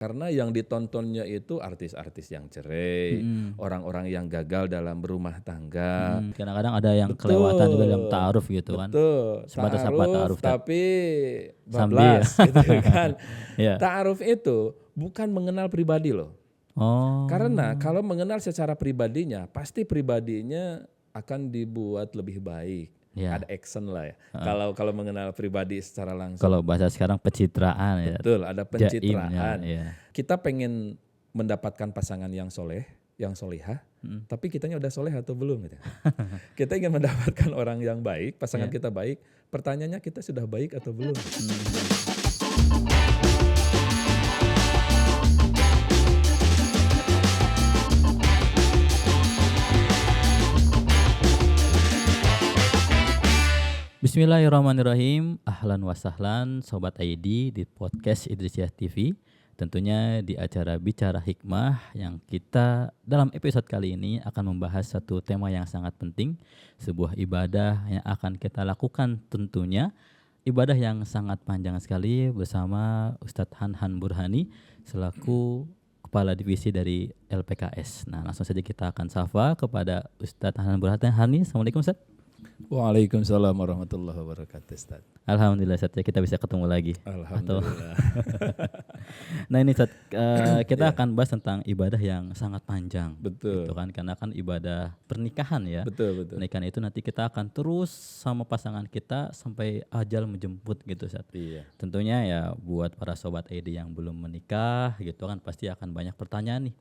Karena yang ditontonnya itu artis-artis yang cerai, Mhm. orang-orang yang gagal dalam berumah tangga. Kadang-kadang ada yang kelewatan juga dalam Betul, ta'aruf gitu kan. betul. Sebatas apa Ta'aruf ta'aruf, Ustaz? tapi Sambil. bablas gitu kan. Iya. Ta'aruf itu bukan mengenal pribadi loh. Karena Oh. kalau mengenal secara pribadinya, pasti pribadinya akan dibuat lebih baik. Iya. Ada action lah ya. Kalau mengenal pribadi secara langsung. Kalau bahasa sekarang pencitraan ya. Betul, ada Jaimnya, pencitraan. ya. Kita pengen mendapatkan pasangan yang soleh, yang solihah, tapi kitanya udah soleh atau belum gitu. Kita ingin mendapatkan orang yang baik, pasangan kita baik, pertanyaannya kita sudah baik atau belum. Bismillahirrahmanirrahim. Ahlan wa sahlan Sobat ID di podcast Idrisiah TV. Tentunya di acara Bicara Hikmah yang kita dalam episode kali ini akan membahas satu tema yang sangat penting. Sebuah ibadah yang akan kita lakukan tentunya. Ibadah yang sangat panjang sekali bersama Ustadz Han Burhani selaku Kepala Divisi dari LPKS. Nah, langsung saja kita akan sapa kepada Ustadz Han Burhani. Assalamualaikum Ustadz. Waalaikumsalam warahmatullahi wabarakatuh, Ustaz. Alhamdulillah Ustadz, ya kita bisa ketemu lagi. Alhamdulillah. Nah ini Ustadz, kita akan bahas tentang ibadah yang sangat panjang. Betul. Gitu kan, karena kan ibadah pernikahan ya. Betul. Pernikahan itu nanti kita akan terus sama pasangan kita sampai ajal menjemput gitu Ustadz. Iya. Tentunya ya buat para sobat ID yang belum menikah gitu kan pasti akan banyak pertanyaan nih.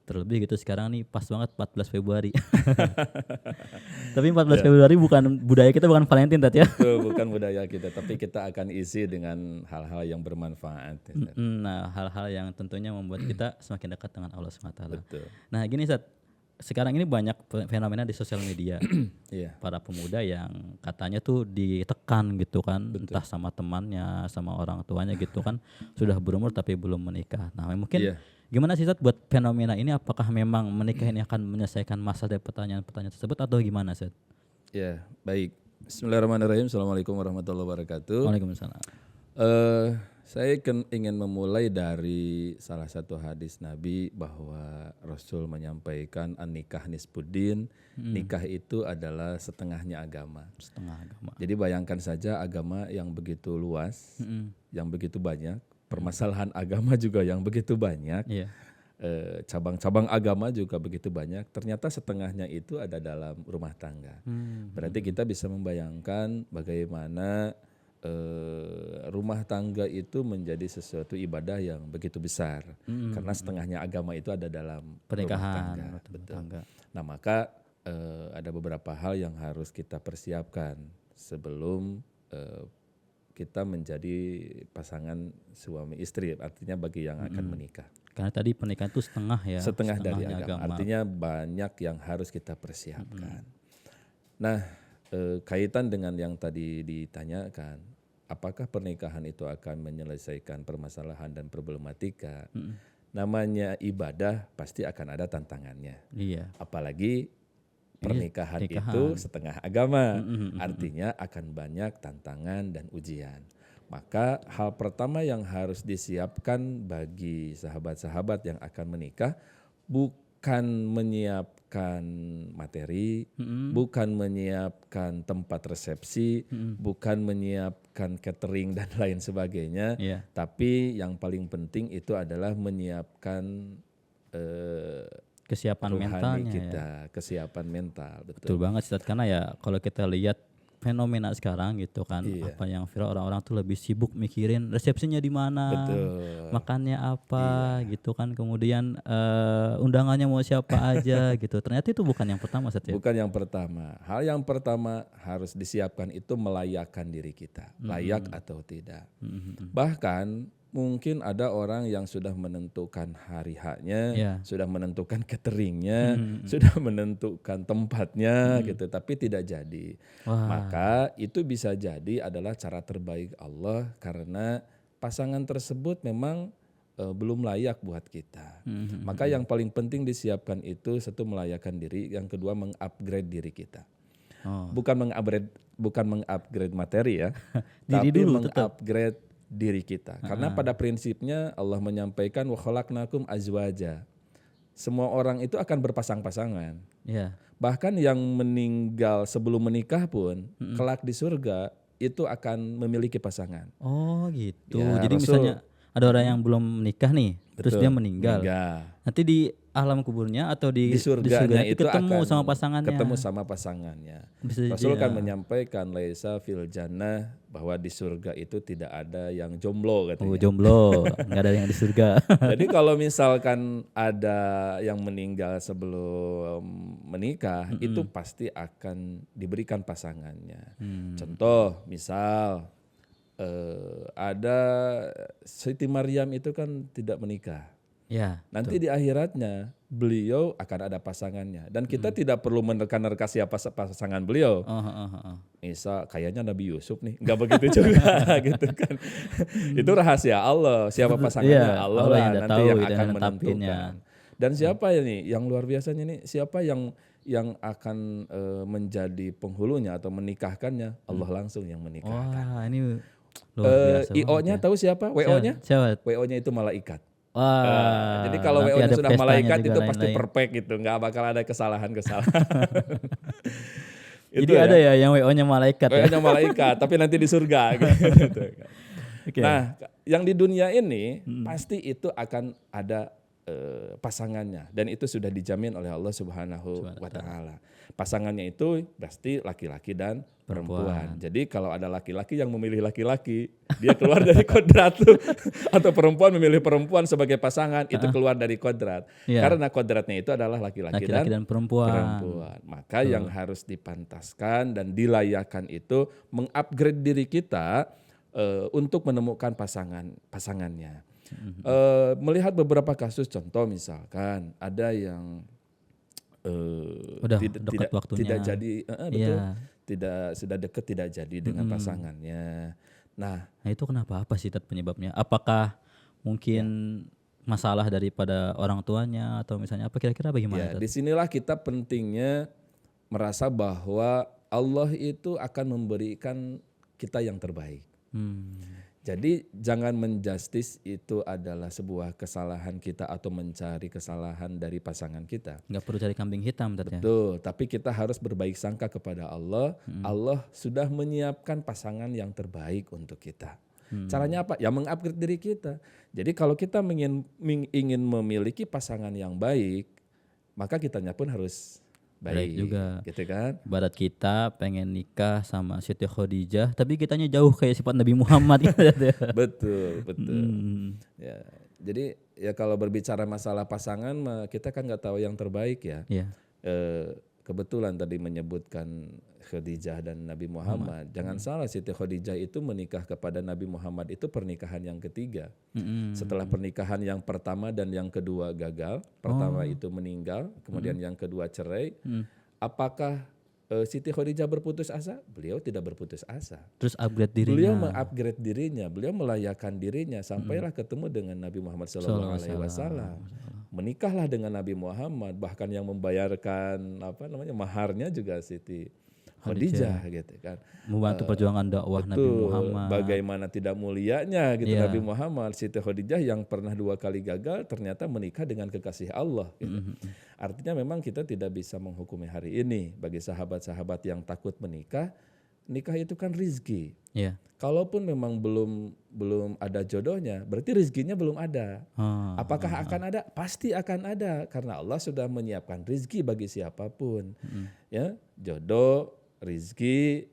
Terlebih gitu sekarang nih pas banget 14 Februari. Tapi 14 Februari bukan budaya kita, bukan Valentine Tat ya. Betul, bukan budaya kita, tapi kita akan isi dengan hal-hal yang bermanfaat. Nah, hal-hal yang tentunya membuat kita semakin dekat dengan Allah SWT. Betul. Nah, gini Ustadz, sekarang ini banyak fenomena di sosial media. Iya. Para pemuda yang katanya tuh ditekan gitu kan, Betul. entah sama temannya, sama orang tuanya gitu kan, sudah berumur tapi belum menikah. Nah, mungkin gimana sih Ustadz buat fenomena ini, apakah memang menikah ini akan menyelesaikan masalah dari pertanyaan-pertanyaan tersebut atau gimana Ustadz? Ya, baik. Bismillahirrahmanirrahim. Assalamualaikum warahmatullahi wabarakatuh. Waalaikumsalam. Saya ingin memulai dari salah satu hadis Nabi bahwa Rasul menyampaikan an-nikah nisfuddin, nikah itu adalah setengahnya agama. Setengah agama. Jadi bayangkan saja agama yang begitu luas, yang begitu banyak, permasalahan agama juga yang begitu banyak, cabang-cabang agama juga begitu banyak, ternyata setengahnya itu ada dalam rumah tangga. Berarti kita bisa membayangkan bagaimana rumah tangga itu menjadi sesuatu ibadah yang begitu besar, karena setengahnya agama itu ada dalam pernikahan, rumah tangga. Betul. Nah maka ada beberapa hal yang harus kita persiapkan sebelum kita menjadi pasangan suami istri, artinya bagi yang akan menikah. Karena tadi pernikahan itu setengah ya. Setengah dari agama. Artinya banyak yang harus kita persiapkan. Nah, kaitan dengan yang tadi ditanyakan, apakah pernikahan itu akan menyelesaikan permasalahan dan problematika? Namanya ibadah pasti akan ada tantangannya. Iya. Apalagi pernikahan itu setengah agama, artinya akan banyak tantangan dan ujian. Maka hal pertama yang harus disiapkan bagi sahabat-sahabat yang akan menikah bukan menyiapkan materi, bukan menyiapkan tempat resepsi, bukan menyiapkan catering dan lain sebagainya, tapi yang paling penting itu adalah menyiapkan kesiapan mentalnya kita, kesiapan mental. Betul banget Ustadz, karena ya kalau kita lihat fenomena sekarang gitu kan, apa yang viral, orang-orang tuh lebih sibuk mikirin resepsinya di mana, makannya apa gitu kan, kemudian undangannya mau siapa aja gitu. Ternyata itu bukan yang pertama Ustadz ya. Bukan yang pertama. Hal yang pertama harus disiapkan itu melayakkan diri kita, layak atau tidak. Bahkan mungkin ada orang yang sudah menentukan hari haknya, sudah menentukan cateringnya, sudah menentukan tempatnya gitu, tapi tidak jadi. Maka itu bisa jadi adalah cara terbaik Allah karena pasangan tersebut memang belum layak buat kita. Maka yang paling penting disiapkan itu satu melayakkan diri, yang kedua mengupgrade diri kita. Bukan mengupgrade materi ya, tapi mengupgrade diri kita. Karena pada prinsipnya Allah menyampaikan wa khalaqnakum azwaja. Semua orang itu akan berpasang-pasangan. Ya. Bahkan yang meninggal sebelum menikah pun kelak di surga itu akan memiliki pasangan. Oh gitu. Ya, Jadi Rasul- misalnya ada orang yang belum menikah nih, terus Betul, dia meninggal. Nanti di alam kuburnya atau di surganya surga itu ketemu akan sama pasangannya. ketemu sama pasangannya. Bisa jadi, Rasul kan ya. menyampaikan laisa fil jannah, bahwa di surga itu tidak ada yang jomblo katanya. Oh jomblo, nggak ada yang di surga. Jadi kalau misalkan ada yang meninggal sebelum menikah, itu pasti akan diberikan pasangannya. Contoh, misal ada Siti Maryam itu kan tidak menikah. Ya. Nanti di akhiratnya beliau akan ada pasangannya. Dan kita tidak perlu menerka-nerka siapa pasangan beliau. Misal kayaknya Nabi Yusuf nih, nggak begitu juga gitu kan. Itu rahasia Allah, siapa pasangannya Iya, Allah Allah lah yang udah nanti tahu yang dan akan netapinnya. menentukan. Dan siapa ini yang luar biasanya nih, siapa yang akan menjadi penghulunya atau menikahkannya, Allah langsung yang menikahkan. Wah ini luar biasa. IO-nya banget ya. tahu siapa? WO-nya? Siapa? WO-nya itu malaikat. Wah. Jadi kalau nanti WO-nya ada sudah pestanya malaikat juga itu pasti lain-lain. perfect gitu, nggak bakal ada kesalahan-kesalahan. Jadi ada ya yang WO-nya malaikat ya. WO-nya malaikat, tapi nanti di surga gitu. Oke. Nah, yang di dunia ini pasti itu akan ada pasangannya, dan itu sudah dijamin oleh Allah Subhanahu wa taala. Pasangannya itu pasti laki-laki dan perempuan. Jadi kalau ada laki-laki yang memilih laki-laki, dia keluar dari kodrat tuh. Atau perempuan memilih perempuan sebagai pasangan, itu keluar dari kodrat. Iya. Karena kodratnya itu adalah laki-laki dan perempuan. Maka yang harus dipantaskan dan dilayakan itu mengupgrade diri kita untuk menemukan pasangannya. Melihat beberapa kasus, contoh misalkan ada yang Udah dekat waktunya. tidak jadi, betul, Iya. sudah dekat tidak jadi dengan pasangannya. Nah, itu kenapa, apa sih Tat, penyebabnya? Apakah mungkin masalah daripada orang tuanya atau misalnya apa, kira-kira bagaimana? Tat? disinilah kita pentingnya merasa bahwa Allah itu akan memberikan kita yang terbaik. Jadi jangan menjustis itu adalah sebuah kesalahan kita atau mencari kesalahan dari pasangan kita. Nggak perlu cari kambing hitam, Tat, ya? Betul, tapi kita harus berbaik sangka kepada Allah. Allah sudah menyiapkan pasangan yang terbaik untuk kita. Caranya apa? Ya mengupgrade diri kita. Jadi kalau kita ingin memiliki pasangan yang baik, maka kitanya pun harus baik juga. gitu kan? Ibarat kita pengen nikah sama Siti Khadijah, tapi kitanya jauh kayak sifat Nabi Muhammad gitu ya. Betul. Ya, jadi ya kalau berbicara masalah pasangan, kita kan nggak tahu yang terbaik ya. Iya. Kebetulan tadi menyebutkan Khadijah dan Nabi Muhammad. Jangan salah, Siti Khadijah itu menikah kepada Nabi Muhammad itu pernikahan yang ketiga. Setelah pernikahan yang pertama dan yang kedua gagal, pertama itu meninggal, kemudian yang kedua cerai. Apakah Siti Khadijah berputus asa? Beliau tidak berputus asa. Terus upgrade dirinya. Beliau mengupgrade dirinya, beliau melayakkan dirinya sampailah ketemu dengan Nabi Muhammad SAW. Menikahlah dengan Nabi Muhammad, bahkan yang membayarkan maharnya juga Siti Khadijah gitu kan. Membantu perjuangan dakwah Nabi Muhammad. Bagaimana tidak mulianya gitu Nabi Muhammad. Siti Khadijah yang pernah 2 kali gagal ternyata menikah dengan kekasih Allah gitu. Artinya memang kita tidak bisa menghukumi hari ini. Bagi sahabat-sahabat yang takut menikah, nikah itu kan rizki. Iya. Kalaupun memang belum ada jodohnya, berarti rizkinya belum ada. Apakah akan ada? Pasti akan ada, karena Allah sudah menyiapkan rizki bagi siapapun. Ya, jodoh, rizki,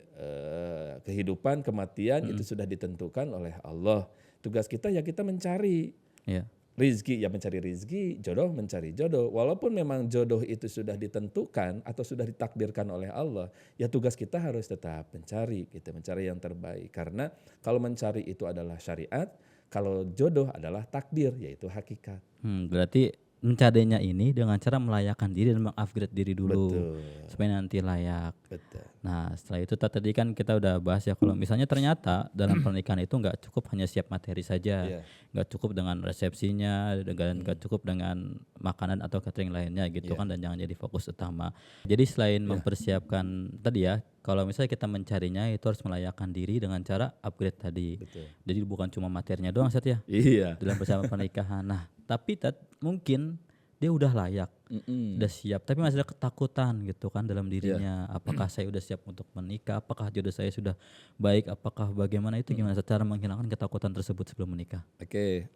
kehidupan, kematian itu sudah ditentukan oleh Allah. Tugas kita ya kita mencari. Iya. Rizki ya mencari rizki, jodoh mencari jodoh. Walaupun memang jodoh itu sudah ditentukan atau sudah ditakdirkan oleh Allah, ya tugas kita harus tetap mencari, gitu, mencari yang terbaik. Karena kalau mencari itu adalah syariat, kalau jodoh adalah takdir, yaitu hakikat. Berarti mencarinya ini dengan cara melayakkan diri dan mengupgrade diri dulu. Betul. Supaya nanti layak. Betul. Nah setelah itu tadi kan kita udah bahas ya, kalau misalnya ternyata dalam pernikahan itu nggak cukup hanya siap materi saja, nggak cukup dengan resepsinya, nggak cukup dengan makanan atau catering lainnya gitu Iya. kan, dan jangan jadi fokus utama. Jadi selain mempersiapkan tadi ya, kalau misalnya kita mencarinya itu harus melayakkan diri dengan cara upgrade tadi. Betul. Jadi bukan cuma materinya doang Sat ya Iya. dalam persiapan pernikahan. Nah, tapi Tat, mungkin dia udah layak, udah siap, tapi masih ada ketakutan gitu kan dalam dirinya. Apakah saya udah siap untuk menikah? Apakah jodoh saya sudah baik? Apakah bagaimana itu gimana cara menghilangkan ketakutan tersebut sebelum menikah? Oke.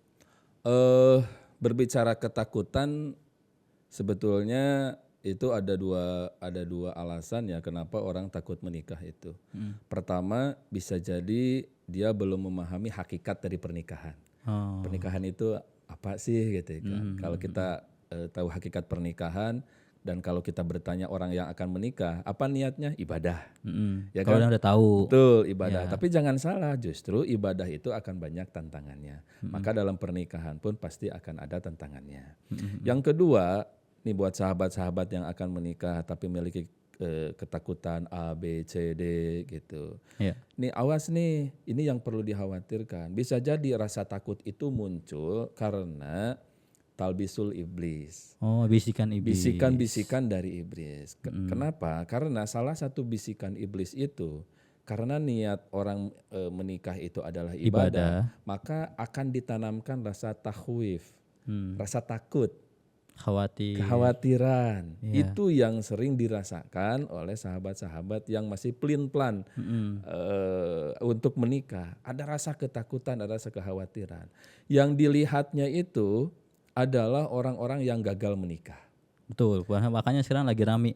Berbicara ketakutan sebetulnya itu ada dua alasan ya kenapa orang takut menikah itu. Pertama, bisa jadi dia belum memahami hakikat dari pernikahan. Oh, Pernikahan itu apa sih gitu kan. Kalau kita tahu hakikat pernikahan dan kalau kita bertanya orang yang akan menikah, apa niatnya? Ibadah. Ya kalau kan? dia udah tahu. Betul, ibadah. Tapi jangan salah, justru ibadah itu akan banyak tantangannya. Maka dalam pernikahan pun pasti akan ada tantangannya. Yang kedua, nih buat sahabat-sahabat yang akan menikah tapi memiliki ketakutan A, B, C, D gitu. Iya. Nih awas nih, ini yang perlu dikhawatirkan. Bisa jadi rasa takut itu muncul karena talbisul iblis. Oh, bisikan iblis. Bisikan-bisikan dari iblis. Kenapa? Karena salah satu bisikan iblis itu karena niat orang menikah itu adalah ibadah, maka akan ditanamkan rasa takhwif, rasa takut, Khawatir. kekhawatiran. Iya. Itu yang sering dirasakan oleh sahabat-sahabat yang masih pelin-pelan untuk menikah. Ada rasa ketakutan, ada rasa kekhawatiran. Yang dilihatnya itu adalah orang-orang yang gagal menikah. Betul. Makanya sekarang lagi rame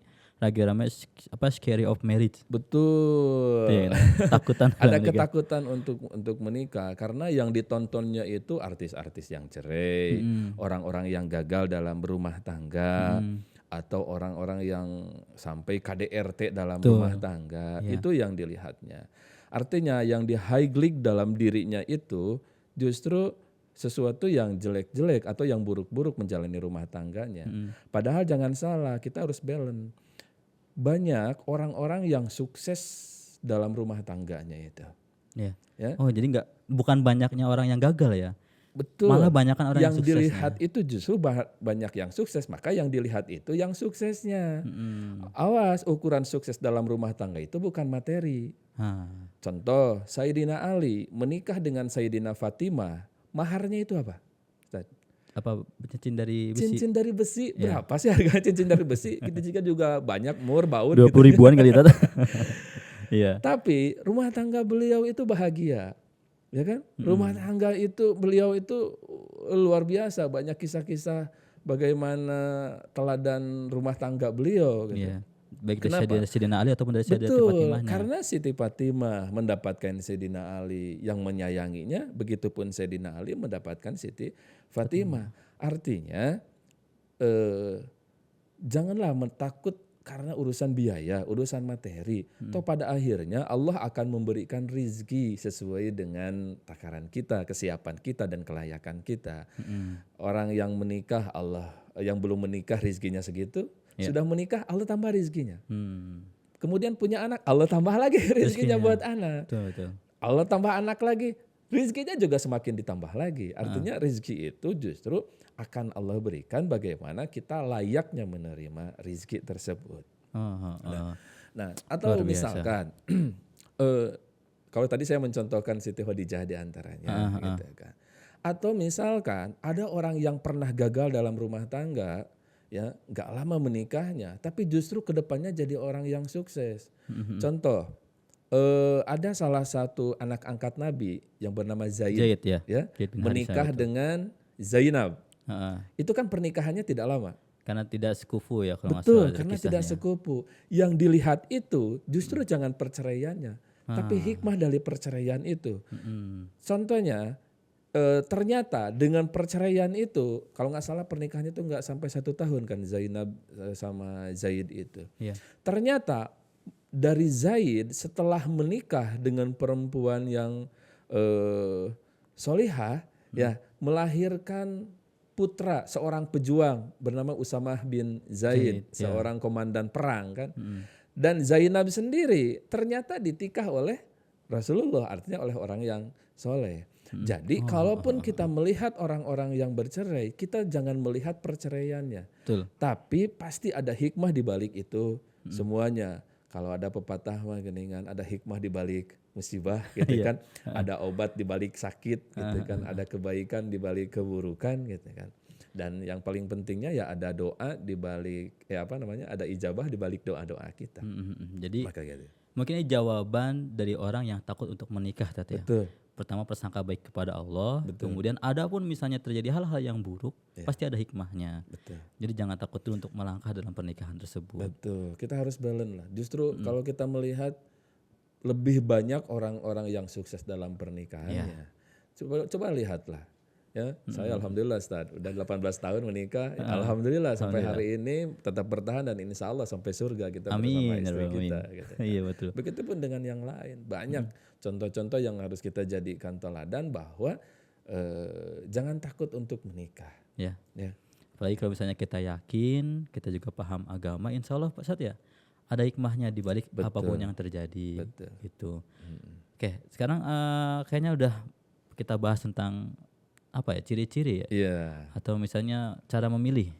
apa scary of marriage. Betul. Iya, takutan Ada dalam nikah. ketakutan untuk menikah karena yang ditontonnya itu artis-artis yang cerai, orang-orang yang gagal dalam berumah tangga, atau orang-orang yang sampai KDRT dalam rumah tangga. Itu yang dilihatnya. Artinya yang di highlight dalam dirinya itu justru sesuatu yang jelek-jelek atau yang buruk-buruk menjalani rumah tangganya. Padahal jangan salah, kita harus balance. Banyak orang-orang yang sukses dalam rumah tangganya itu. Iya. Ya. Oh, jadi bukan banyaknya orang yang gagal ya. Betul. Malah banyakkan orang yang suksesnya. Dilihat itu justru banyak yang sukses, maka yang dilihat itu yang suksesnya. Awas, ukuran sukses dalam rumah tangga itu bukan materi. Contoh, Sayyidina Ali menikah dengan Sayyidina Fatimah. Maharnya itu apa? Apa cincin dari besi? Cincin dari besi. Berapa sih harga cincin dari besi? Kita juga banyak mur baut. 20 ribuan kali Tata. Iya. Tapi rumah tangga beliau itu bahagia. Ya kan? Rumah tangga itu beliau itu luar biasa. Banyak kisah-kisah bagaimana teladan rumah tangga beliau. Gitu. Iya. Baik dari Sayyidina Ali ataupun dari Sayyidina Fatimahnya. Karena Siti Fatimah mendapatkan Sayyidina Ali yang menyayanginya, begitupun Sayyidina Ali mendapatkan Siti Fatimah. Artinya janganlah takut karena urusan biaya, urusan materi. Toh pada akhirnya Allah akan memberikan rizki sesuai dengan takaran kita, kesiapan kita dan kelayakan kita. Orang yang menikah yang belum menikah rizkinya segitu. Sudah menikah Allah tambah rizkinya. Kemudian punya anak Allah tambah lagi rizkinya buat anak. Betul. Allah tambah anak lagi rizkinya juga semakin ditambah lagi. Artinya rizki itu justru akan Allah berikan bagaimana kita layaknya menerima rizki tersebut. Nah atau misalkan kalau tadi saya mencontohkan Siti Khadijah di antaranya gitu kan. Atau misalkan ada orang yang pernah gagal dalam rumah tangga, ya nggak lama menikahnya, tapi justru kedepannya jadi orang yang sukses. Contoh, ada salah satu anak angkat Nabi yang bernama Zaid ya menikah dengan Zainab. Itu kan pernikahannya tidak lama. Karena tidak sekufu ya kalau Betul, karena tidak sekufu. Yang dilihat itu justru jangan perceraiannya, tapi hikmah dari perceraian itu. Contohnya, ternyata dengan perceraian itu, kalau nggak salah pernikahannya itu nggak sampai 1 tahun kan Zainab sama Zaid itu. Ternyata dari Zaid setelah menikah dengan perempuan yang solihah, ya melahirkan putra seorang pejuang bernama Usamah bin Zaid, seorang komandan perang kan. Dan Zainab sendiri ternyata ditikah oleh Rasulullah, artinya oleh orang yang soleh. Jadi kalaupun kita melihat orang-orang yang bercerai, kita jangan melihat perceraiannya. Betul. Tapi pasti ada hikmah di balik itu semuanya. Kalau ada pepatah mah geningan, ada hikmah di balik musibah gitu kan. Ada obat di balik sakit gitu kan, ada kebaikan di balik keburukan gitu kan. Dan yang paling pentingnya ya ada doa di balik ada ijabah di balik doa-doa kita. Jadi Maka gitu. mungkin ini jawaban dari orang yang takut untuk menikah tadi ya. Betul. Pertama prasangka baik kepada Allah, kemudian ada pun misalnya terjadi hal-hal yang buruk, pasti ada hikmahnya. Betul. Jadi jangan takut dulu untuk melangkah dalam pernikahan tersebut. Betul. Kita harus balance lah. Justru kalau kita melihat lebih banyak orang-orang yang sukses dalam pernikahannya. Coba lihatlah. Ya, saya alhamdulillah Ustaz, udah 18 tahun menikah. Alhamdulillah sampai hari ini tetap bertahan dan insya Allah sampai surga kita bersama istri kita. Gitu. Iya betul. Begitupun dengan yang lain. Banyak contoh-contoh yang harus kita jadikan teladan bahwa jangan takut untuk menikah. Ya. Ya. Apalagi kalau misalnya kita yakin, kita juga paham agama, insya Allah Pak Ustadz ya, ada hikmahnya di balik apapun yang terjadi. Betul. Gitu. Oke, sekarang kayaknya udah kita bahas tentang apa ya, ciri-ciri ya, atau misalnya cara memilih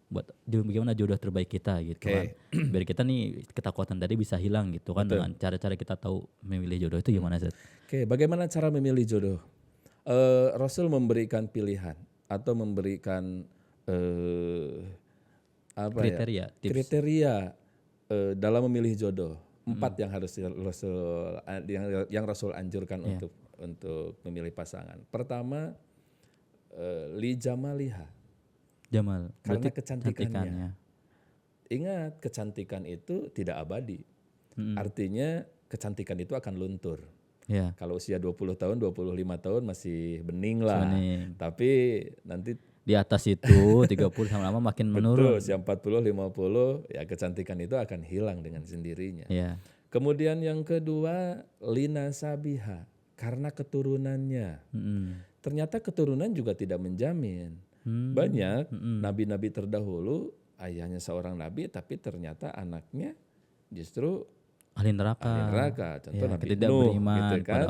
buat bagaimana jodoh terbaik kita gitu kan. Biar kita nih ketakutan tadi bisa hilang gitu kan. Dengan cara-cara kita tahu memilih jodoh itu gimana Zat? Oke, bagaimana cara memilih jodoh? Rasul memberikan pilihan atau memberikan kriteria, tips. kriteria dalam memilih jodoh. 4 yang harus yang Rasul anjurkan untuk memilih pasangan. Pertama, li jamaliha. Jamal. Karena kecantikannya. Ingat, kecantikan itu tidak abadi. Artinya kecantikan itu akan luntur. Kalau usia 20 tahun, 25 tahun masih bening lah. Tapi nanti di atas itu 30 lama makin menurun. Betul, usia 40, 50 ya kecantikan itu akan hilang dengan sendirinya. Kemudian yang kedua, lina sabiha. Karena keturunannya. Ternyata keturunan juga tidak menjamin. Banyak nabi-nabi terdahulu ayahnya seorang nabi tapi ternyata anaknya justru ahli neraka. Contoh Nabi Nuh gitu kan.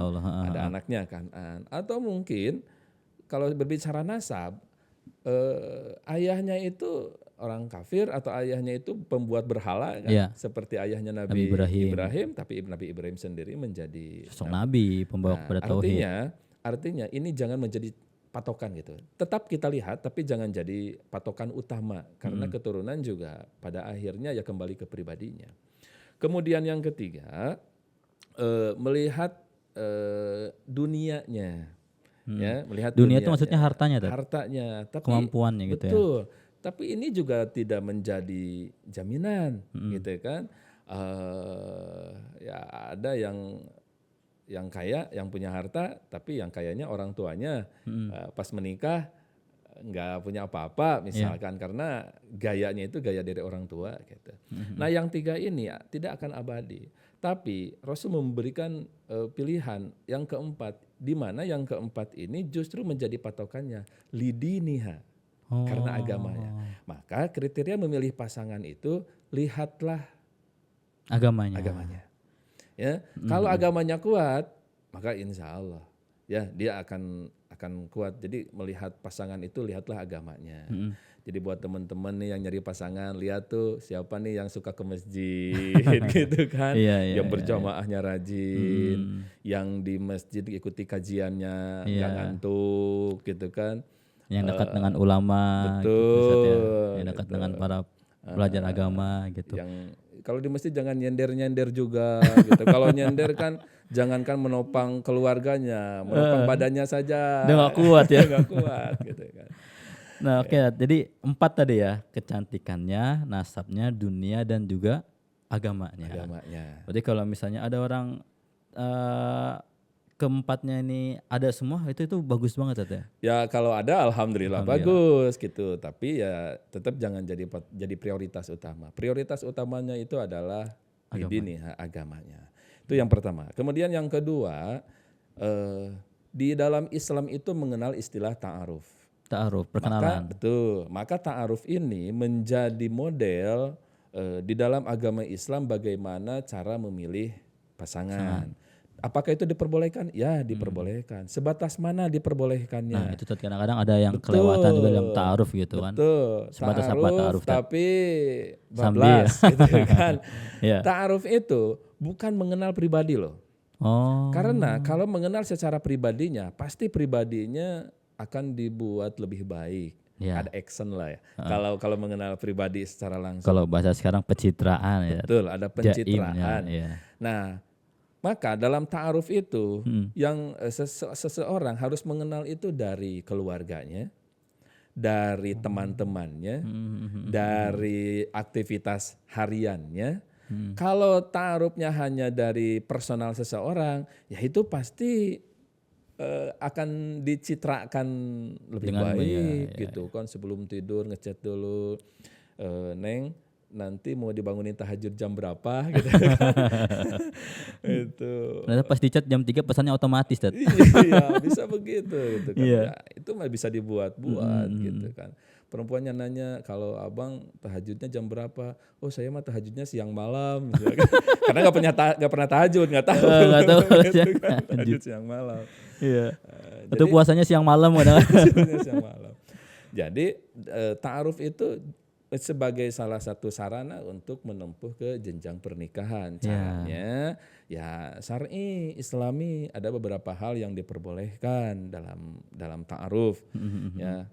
Ada anaknya Kan'an. Atau mungkin kalau berbicara nasab, ayahnya itu orang kafir atau ayahnya itu pembuat berhala kan, seperti ayahnya Nabi Ibrahim, tapi Nabi Ibrahim sendiri menjadi sosok nabi pembawa kepada tauhid. Artinya ini jangan menjadi patokan gitu. Tetap kita lihat tapi jangan jadi patokan utama karena keturunan juga pada akhirnya ya kembali ke pribadinya. Kemudian yang ketiga, melihat dunianya. Ya, melihat dunia itu maksudnya hartanya, tapi kemampuannya gitu ya. Betul. Tapi ini juga tidak menjadi jaminan gitu kan. Ya ada yang kaya, yang punya harta, tapi yang kayanya orang tuanya pas menikah nggak punya apa-apa misalkan karena gayanya itu gaya dari orang tua gitu. Nah yang 3 ini ya, tidak akan abadi. Tapi Rasul memberikan pilihan yang keempat, di mana yang keempat ini justru menjadi patokannya lidiniha, karena agamanya. Maka kriteria memilih pasangan itu lihatlah agamanya. Ya, kalau agamanya kuat, maka insya Allah ya dia akan kuat. Jadi melihat pasangan itu lihatlah agamanya. Jadi buat teman-teman nih yang nyari pasangan, lihat tuh siapa nih yang suka ke masjid gitu kan, yang berjamaahnya rajin, yang di masjid ikuti kajiannya nggak ngantuk gitu kan, yang dekat dengan ulama, betul, gitu, yang dekat dengan para pelajar agama gitu. Yang kalau di masjid jangan nyender juga gitu. Kalau nyender kan jangankan menopang keluarganya, menopang badannya saja. Udah gak kuat ya. Gak kuat gitu kan. Nah oke, jadi 4 tadi ya, kecantikannya, nasabnya, dunia dan juga agamanya. Berarti kalau misalnya ada orang keempatnya ini ada semua, itu bagus banget ya. Ya kalau ada alhamdulillah bagus gitu, tapi ya tetap jangan jadi prioritas utama. Prioritas utamanya itu adalah agamanya. Itu yang pertama. Kemudian yang kedua, di dalam Islam itu mengenal istilah ta'aruf, perkenalan. Maka ta'aruf ini menjadi model di dalam agama Islam bagaimana cara memilih pasangan. Apakah itu diperbolehkan? Ya diperbolehkan. Sebatas mana diperbolehkannya? Nah, itu kadang-kadang ada yang kelewatan juga dalam ta'aruf gitu kan. Betul. Sebatas apa ta'aruf? Tapi Sambil. bablas gitu kan. Iya. Ta'aruf itu bukan mengenal pribadi loh. Oh. Karena kalau mengenal secara pribadinya, pasti pribadinya akan dibuat lebih baik. Ya. Ada action lah ya. Kalau mengenal pribadi secara langsung. Kalau bahasa sekarang pencitraan ya. Betul, ada pencitraan. Ya. Nah, maka dalam ta'aruf itu yang seseorang harus mengenal itu dari keluarganya, dari teman-temannya, dari aktivitas hariannya. Kalau ta'arufnya hanya dari personal seseorang, ya itu pasti akan dicitrakan lebih Dengan baik gitu kan. Sebelum tidur ngechat dulu, Neng nanti mau dibangunin tahajud jam berapa gitu kan. Itu. Nah, pas di chat jam 3 pesannya otomatis, Tat. Iya, bisa begitu gitu kan. Iya. Ya, itu mah bisa dibuat-buat gitu kan. Perempuannya nanya, kalau abang tahajudnya jam berapa? Oh saya mah tahajudnya siang malam. Gitu kan. Karena nggak pernah tahajud, nggak tahu. Nggak tahu gitu kan, tahajud siang malam. Iya. Atau puasanya siang malam kadang. Siang malam. Jadi ta'aruf itu sebagai salah satu sarana untuk menempuh ke jenjang pernikahan. Caranya ya syar'i, islami, ada beberapa hal yang diperbolehkan dalam ta'aruf. Ya,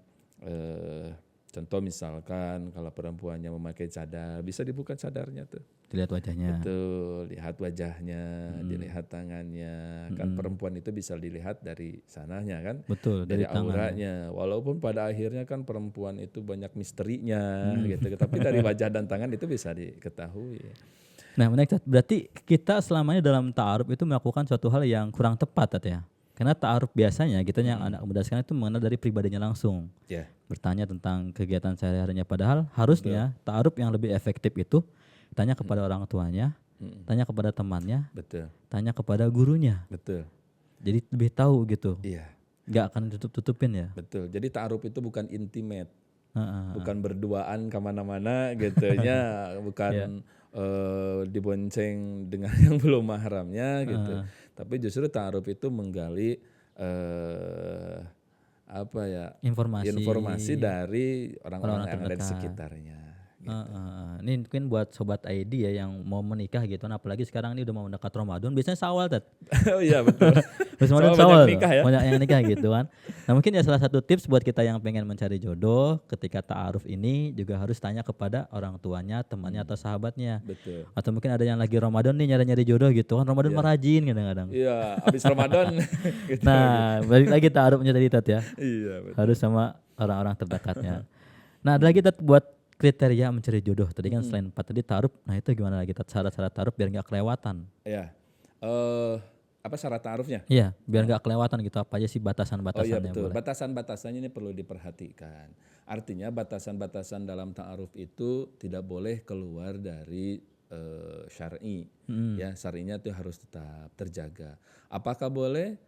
contoh misalkan kalau perempuannya memakai cadar, bisa dibuka cadarnya tuh. Dilihat wajahnya. Betul, lihat wajahnya, dilihat tangannya. Kan perempuan itu bisa dilihat dari sananya kan. Betul, dari tangan. auranya. Walaupun pada akhirnya kan perempuan itu banyak misterinya gitu. Tapi dari wajah dan tangan itu bisa diketahui. Nah, menarik. Berarti kita selama ini dalam ta'aruf itu melakukan suatu hal yang kurang tepat, Tat, ya. Karena ta'aruf biasanya kita yang anak muda sekarang itu mengenal dari pribadinya langsung. Ya. Bertanya tentang kegiatan sehari-harinya, padahal harusnya ta'aruf yang lebih efektif itu tanya kepada orang tuanya, tanya kepada temannya, Betul. tanya kepada gurunya. Betul. Jadi lebih tahu gitu. Iya. Gak akan tutup-tutupin ya. Betul. Jadi ta'aruf itu bukan intimate. Bukan berduaan kemana-mana gitu nya, bukan dibonceng dengan yang belum mahramnya gitu. Tapi justru ta'aruf itu menggali informasi dari orang-orang yang ada di sekitarnya. Gitu. Ini mungkin buat sobat ID ya yang mau menikah gitu, apalagi sekarang ini udah mau mendekat Ramadan, biasanya Syawal, Tat. Oh iya betul. Syawal, nikah ya. banyak yang nikah gitu kan. Nah mungkin ya salah satu tips buat kita yang pengen mencari jodoh ketika ta'aruf ini juga harus tanya kepada orang tuanya, temannya atau sahabatnya. Betul. Atau mungkin ada yang lagi Ramadan nih nyari-nyari jodoh gitu kan, Ramadan merajin kadang-kadang. Iya, habis Ramadan. Gitu, nah balik lagi ta'arufnya tadi, Tat, ya. Iya betul. Harus sama orang-orang terdekatnya. Nah ada lagi, Tat, buat kriteria mencari jodoh tadi kan selain 4 tadi ta'aruf, nah itu gimana lagi, Tat, syarat-syarat ta'aruf biar nggak kelewatan? Iya, apa syarat ta'arufnya? Iya, biar nggak kelewatan gitu, apa aja sih batasan-batasannya? Oh iya betul, boleh? batasan-batasannya ini perlu diperhatikan. Artinya batasan-batasan dalam ta'aruf itu tidak boleh keluar dari syar'i. Ya, syar'inya itu harus tetap terjaga. Apakah boleh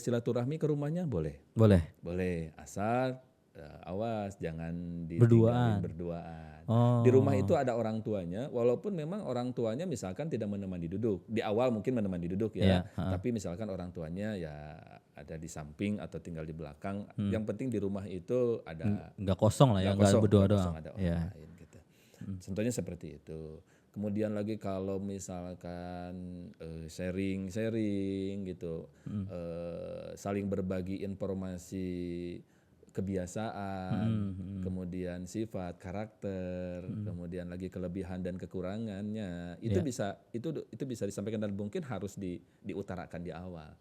silaturahmi ke rumahnya? Boleh. Boleh. Boleh, asal awas jangan Berduaan. berduaan. Oh. Di rumah itu ada orang tuanya, walaupun memang orang tuanya misalkan tidak menemani duduk. Di awal mungkin menemani duduk ya, tapi misalkan orang tuanya ya ada di samping atau tinggal di belakang. Yang penting di rumah itu ada nggak kosong lah ya, nggak berdua doang. Ada orang lain gitu. Contohnya seperti itu. Kemudian lagi kalau misalkan sharing gitu, saling berbagi informasi kebiasaan, kemudian sifat, karakter, kemudian lagi kelebihan dan kekurangannya, itu bisa disampaikan dan mungkin harus diutarakan di awal,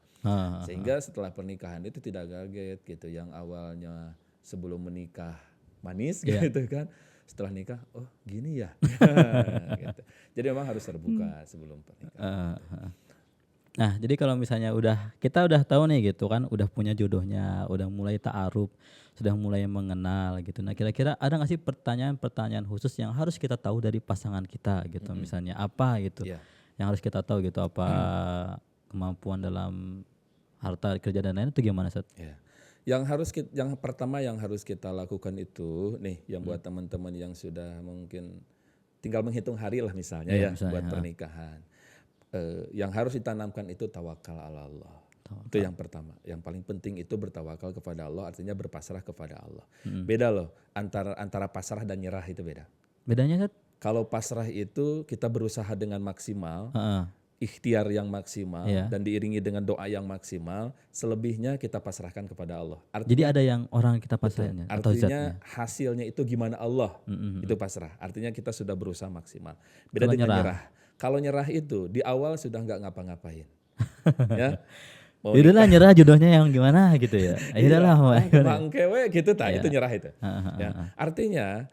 sehingga setelah pernikahan itu tidak kaget gitu, yang awalnya sebelum menikah manis gitu kan, setelah nikah oh gini ya, gitu. Jadi memang harus terbuka sebelum pernikahan. Nah, jadi kalau misalnya kita udah tahu nih gitu kan, udah punya jodohnya, udah mulai ta'aruf, sudah mulai mengenal gitu. Nah, kira-kira ada nggak sih pertanyaan-pertanyaan khusus yang harus kita tahu dari pasangan kita gitu? Misalnya apa gitu yang harus kita tahu gitu, apa kemampuan dalam harta, kerja dan lain itu gimana, Sat? Yang pertama yang harus kita lakukan itu nih, yang buat teman-teman yang sudah mungkin tinggal menghitung hari lah misalnya misalnya, buat pernikahan. yang harus ditanamkan itu tawakal ala Allah. Itu yang pertama. Yang paling penting itu bertawakal kepada Allah, artinya berpasrah kepada Allah. Beda loh antara pasrah dan nyerah, itu beda. Bedanya Ustaz? Kalau pasrah itu kita berusaha dengan maksimal, Heeh. ikhtiar yang maksimal, Iya. dan diiringi dengan doa yang maksimal, selebihnya kita pasrahkan kepada Allah. Jadi ada yang orang kita pasrahnya atau Artinya zatnya. hasilnya itu gimana Allah, itu pasrah. Artinya kita sudah berusaha maksimal. Beda Kalau dengan nyerah. nyerah. Kalau nyerah itu di awal sudah nggak ngapa-ngapain. Ya, mau Yaudahlah nyerah jodohnya yang gimana gitu ya. Yaudahlah mau mangkewe gitu, itu nyerah itu. Heeh, Ya, artinya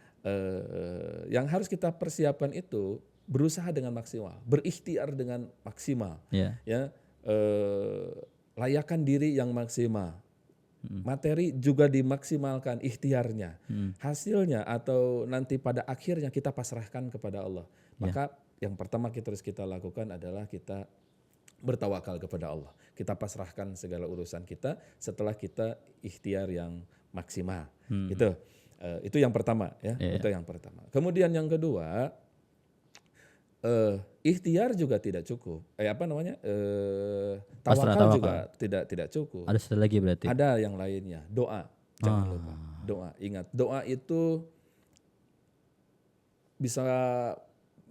yang harus kita persiapkan itu berusaha dengan maksimal, berikhtiar dengan maksimal, Iya. ya, layakan diri yang maksimal, materi juga dimaksimalkan ikhtiarnya, hasilnya atau nanti pada akhirnya kita pasrahkan kepada Allah. Maka yang pertama kita harus kita lakukan adalah kita bertawakal kepada Allah. Kita pasrahkan segala urusan kita setelah kita ikhtiar yang maksimal. Itu yang pertama ya. Itu yang pertama. Kemudian yang kedua, ikhtiar juga tidak cukup. Tawakal juga tidak cukup. Ada satu lagi berarti. Ada yang lainnya, doa. Jangan lupa. Doa. Ingat, doa itu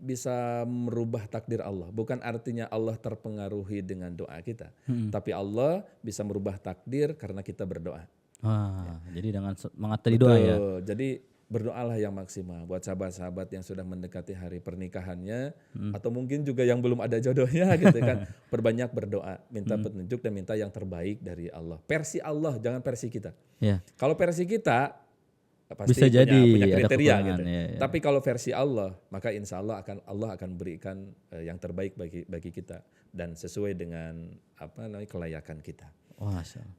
bisa merubah takdir Allah. Bukan artinya Allah terpengaruhi dengan doa kita, tapi Allah bisa merubah takdir karena kita berdoa. Jadi dengan semangat tadi doa ya. Jadi berdoalah yang maksimal buat sahabat-sahabat yang sudah mendekati hari pernikahannya, atau mungkin juga yang belum ada jodohnya gitu kan. Perbanyak berdoa, minta petunjuk dan minta yang terbaik dari Allah. Versi Allah, jangan versi kita. Ya. Kalau versi kita pasti bisa jadi punya kriteria gitu. Ya. Tapi kalau versi Allah, maka insya Allah akan berikan yang terbaik bagi kita dan sesuai dengan kelayakan kita.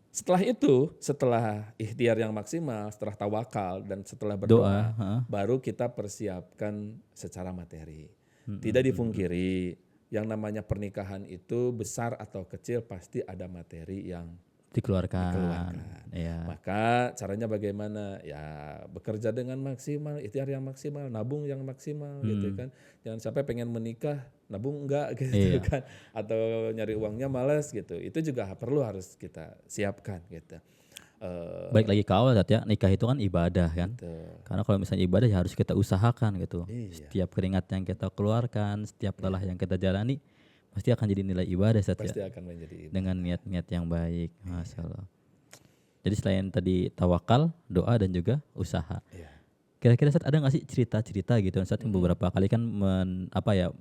Setelah itu, setelah ikhtiar yang maksimal, setelah tawakal dan setelah berdoa, baru kita persiapkan secara materi. Tidak dipungkiri, yang namanya pernikahan itu besar atau kecil pasti ada materi yang dikeluarkan. Ya. Maka caranya bagaimana? Ya bekerja dengan maksimal, ikhtiar yang maksimal, nabung yang maksimal gitu kan. Jangan sampai pengen menikah nabung enggak gitu kan, atau nyari uangnya malas gitu. Itu juga harus kita siapkan gitu. Balik lagi ke awal ya, nikah itu kan ibadah kan. Karena kalau misalnya ibadah ya harus kita usahakan gitu. Setiap keringat yang kita keluarkan, setiap lelah yang kita jalani pasti akan jadi nilai ibadah pasti akan menjadi ibadah. Dengan niat-niat yang baik. Masya Allah. Jadi selain tadi tawakal, doa dan juga usaha. Kira-kira Ustaz ada nggak sih cerita-cerita gitu? Ustaz beberapa kali kan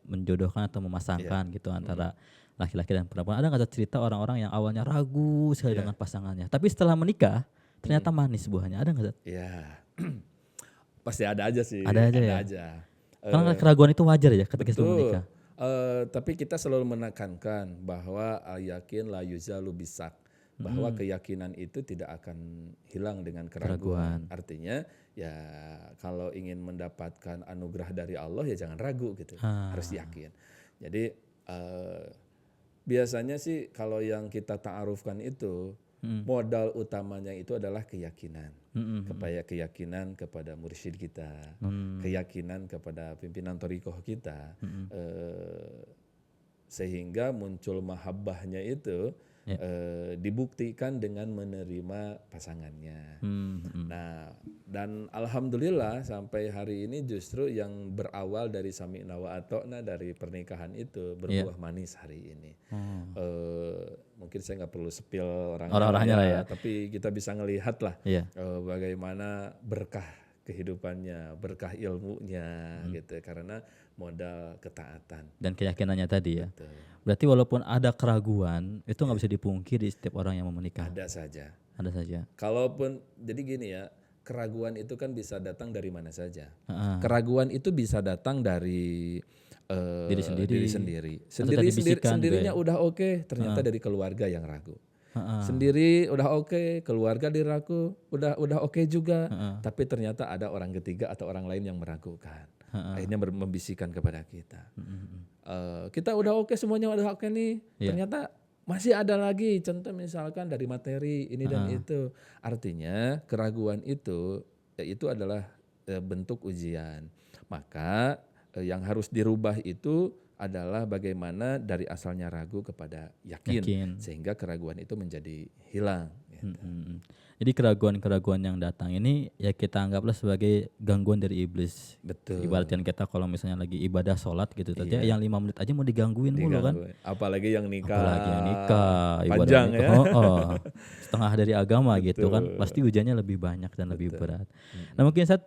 menjodohkan atau memasangkan gitu antara laki-laki dan perempuan. Ada nggak cerita orang-orang yang awalnya ragu sekali dengan pasangannya, tapi setelah menikah ternyata manis buahnya? Ada nggak Ustaz? Iya, pasti ada aja sih. Ada aja. Karena keraguan itu wajar ya ketika sebelum menikah. Tapi kita selalu menekankan bahwa yakin la yuzalu bisak, bahwa keyakinan itu tidak akan hilang dengan keraguan. Artinya ya kalau ingin mendapatkan anugerah dari Allah ya jangan ragu gitu, harus yakin. Jadi biasanya sih kalau yang kita ta'arufkan itu modal utamanya itu adalah keyakinan. Keyakinan kepada mursyid kita, keyakinan kepada pimpinan thariqah kita, sehingga muncul mahabbahnya itu dibuktikan dengan menerima pasangannya. Nah, dan alhamdulillah sampai hari ini justru yang berawal dari sami'na wa ata'na dari pernikahan itu berbuah manis hari ini. Mungkin saya nggak perlu spill orang-orangnya lah ya, tapi kita bisa ngelihat lah bagaimana berkah kehidupannya, berkah ilmunya gitu, karena modal ketaatan dan keyakinannya tadi ya. Berarti walaupun ada keraguan itu nggak bisa dipungkiri di setiap orang yang mau menikah. Ada saja. Kalaupun jadi gini ya, keraguan itu kan bisa datang dari mana saja. Keraguan itu bisa datang dari diri sendiri. Sendirinya udah oke, ternyata dari keluarga yang ragu. Sendiri udah oke, keluarga diragu, udah oke juga, tapi ternyata ada orang ketiga atau orang lain yang meragukan. Akhirnya membisikkan kepada kita. Kita udah oke, semuanya udah oke nih, ternyata masih ada lagi, contoh misalkan dari materi ini dan itu. Artinya keraguan itu adalah bentuk ujian. Maka yang harus dirubah itu adalah bagaimana dari asalnya ragu kepada yakin. Sehingga keraguan itu menjadi hilang. Gitu. Jadi keraguan-keraguan yang datang ini ya kita anggaplah sebagai gangguan dari iblis. Betul. Ibaratkan kita kalau misalnya lagi ibadah sholat gitu saja, yang 5 menit aja mau digangguin mulu kan. Apalagi yang nikah. Ibadah panjang nikah, ya. setengah dari agama gitu kan. Pasti ujiannya lebih banyak dan lebih berat. Nah mungkin Ustaz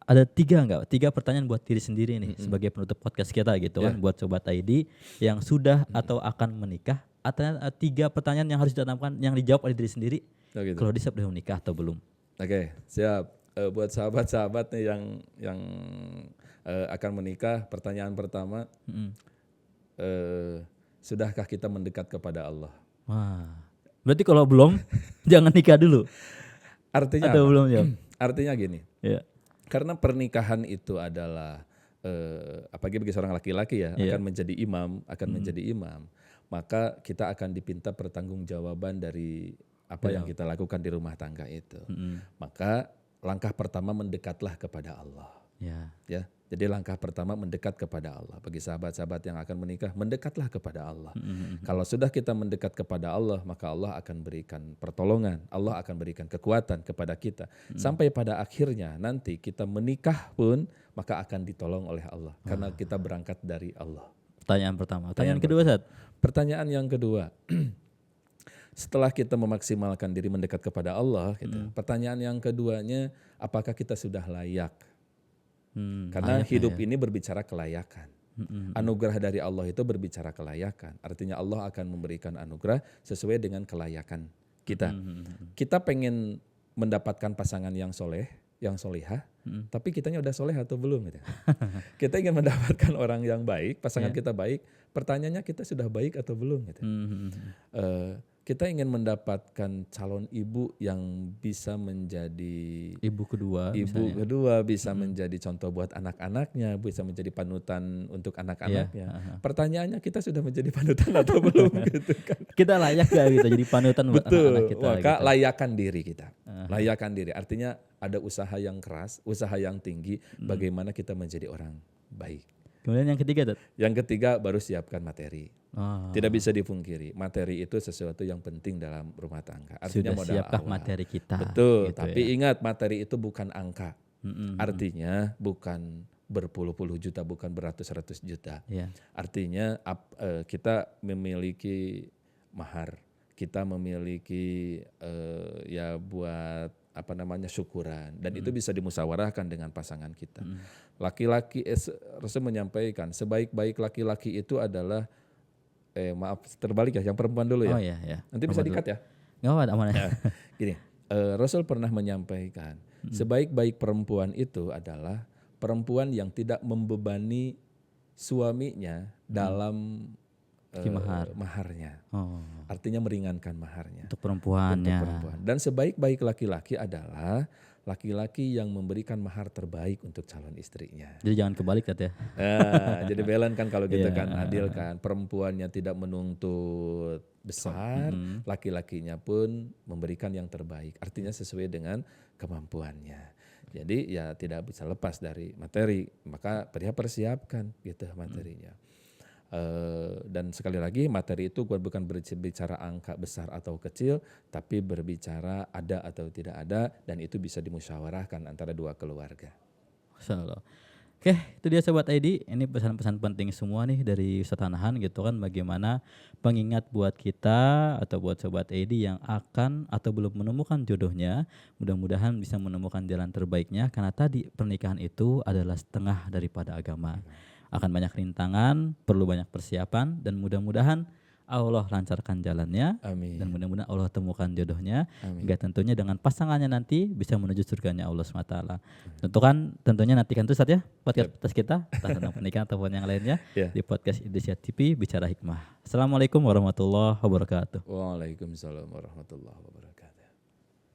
ada 3 pertanyaan buat diri sendiri nih sebagai penutup podcast kita gitu kan, buat Sobat ID yang sudah atau akan menikah. Atau 3 pertanyaan yang harus ditanamkan, yang dijawab oleh diri sendiri. Gitu. Kalau dia siap udah menikah atau belum? Oke, siap. Buat sahabat-sahabat nih yang akan menikah, pertanyaan pertama, sudahkah kita mendekat kepada Allah? Wah, berarti kalau belum jangan nikah dulu. Artinya atau apa? belum ya? Artinya gini, karena pernikahan itu adalah apalagi bagi seorang laki-laki ya, akan menjadi imam, maka kita akan dipinta pertanggungjawaban dari apa yang kita lakukan di rumah tangga itu. Maka langkah pertama mendekatlah kepada Allah. Ya, jadi langkah pertama mendekat kepada Allah. Bagi sahabat-sahabat yang akan menikah, mendekatlah kepada Allah. Kalau sudah kita mendekat kepada Allah, maka Allah akan berikan pertolongan, Allah akan berikan kekuatan kepada kita. Sampai pada akhirnya nanti kita menikah pun, maka akan ditolong oleh Allah. Karena kita berangkat dari Allah. Pertanyaan pertama. Pertanyaan kedua, Ustaz. Pertanyaan yang kedua. Setelah kita memaksimalkan diri mendekat kepada Allah, pertanyaan yang keduanya, apakah kita sudah layak? Karena hidup ini berbicara kelayakan. Anugerah dari Allah itu berbicara kelayakan. Artinya Allah akan memberikan anugerah sesuai dengan kelayakan kita. Kita pengen mendapatkan pasangan yang soleh, yang solihah, tapi kitanya udah soleh atau belum? Gitu. Kita ingin mendapatkan orang yang baik, pasangan kita baik, pertanyaannya kita sudah baik atau belum? Gitu. Kita ingin mendapatkan calon ibu yang bisa menjadi ibu kedua bisa menjadi contoh buat anak-anaknya, bisa menjadi panutan untuk anak-anaknya. Pertanyaannya kita sudah menjadi panutan atau belum gitu kan. Kita layak gak gitu jadi panutan buat anak-anak kita. Maka gitu. Layakan diri kita. Layakan diri artinya ada usaha yang keras, usaha yang tinggi bagaimana kita menjadi orang baik. Kemudian yang ketiga, Dad? Yang ketiga baru siapkan materi. Tidak bisa dipungkiri, materi itu sesuatu yang penting dalam rumah tangga. Artinya sudah modal siapkah awal. Materi kita? Betul, gitu tapi ingat materi itu bukan angka. Artinya bukan berpuluh-puluh juta, bukan beratus-ratus juta. Artinya kita memiliki mahar, kita memiliki ya buat syukuran, dan itu bisa dimusyawarahkan dengan pasangan kita. Laki-laki, Rasul menyampaikan sebaik-baik laki-laki itu adalah terbalik ya, yang perempuan dulu ya. Nanti bisa dikat ya. Nggak aman ya. Gini, Rasul pernah menyampaikan sebaik-baik perempuan itu adalah perempuan yang tidak membebani suaminya dalam maharnya. Artinya meringankan maharnya. Untuk perempuannya. Dan sebaik-baik laki-laki adalah laki-laki yang memberikan mahar terbaik untuk calon istrinya. Jadi jangan kebalik ya. Jadi balance kan kalau gitu kan, adil kan. Perempuannya tidak menuntut besar, laki-lakinya pun memberikan yang terbaik. Artinya sesuai dengan kemampuannya. Jadi ya tidak bisa lepas dari materi, maka persiapkan gitu materinya. Dan sekali lagi materi itu bukan berbicara angka besar atau kecil, tapi berbicara ada atau tidak ada, dan itu bisa dimusyawarahkan antara dua keluarga. Insyaallah. Oke, itu dia Sobat ID. Ini pesan-pesan penting semua nih dari Ustaz Hanahan gitu kan, bagaimana pengingat buat kita atau buat Sobat ID yang akan atau belum menemukan jodohnya, mudah-mudahan bisa menemukan jalan terbaiknya, karena tadi pernikahan itu adalah setengah daripada agama. Akan banyak rintangan, perlu banyak persiapan, dan mudah-mudahan Allah lancarkan jalannya. Amin. Dan mudah-mudahan Allah temukan jodohnya. Hingga tentunya dengan pasangannya nanti bisa menuju surganya Allah SWT. Tentunya nantikan tuh Ustaz ya podcast kita tentang pernikahan ataupun yang lainnya di podcast Idrisiyah TV Bicara Hikmah. Assalamualaikum warahmatullahi wabarakatuh. Waalaikumsalam warahmatullahi wabarakatuh.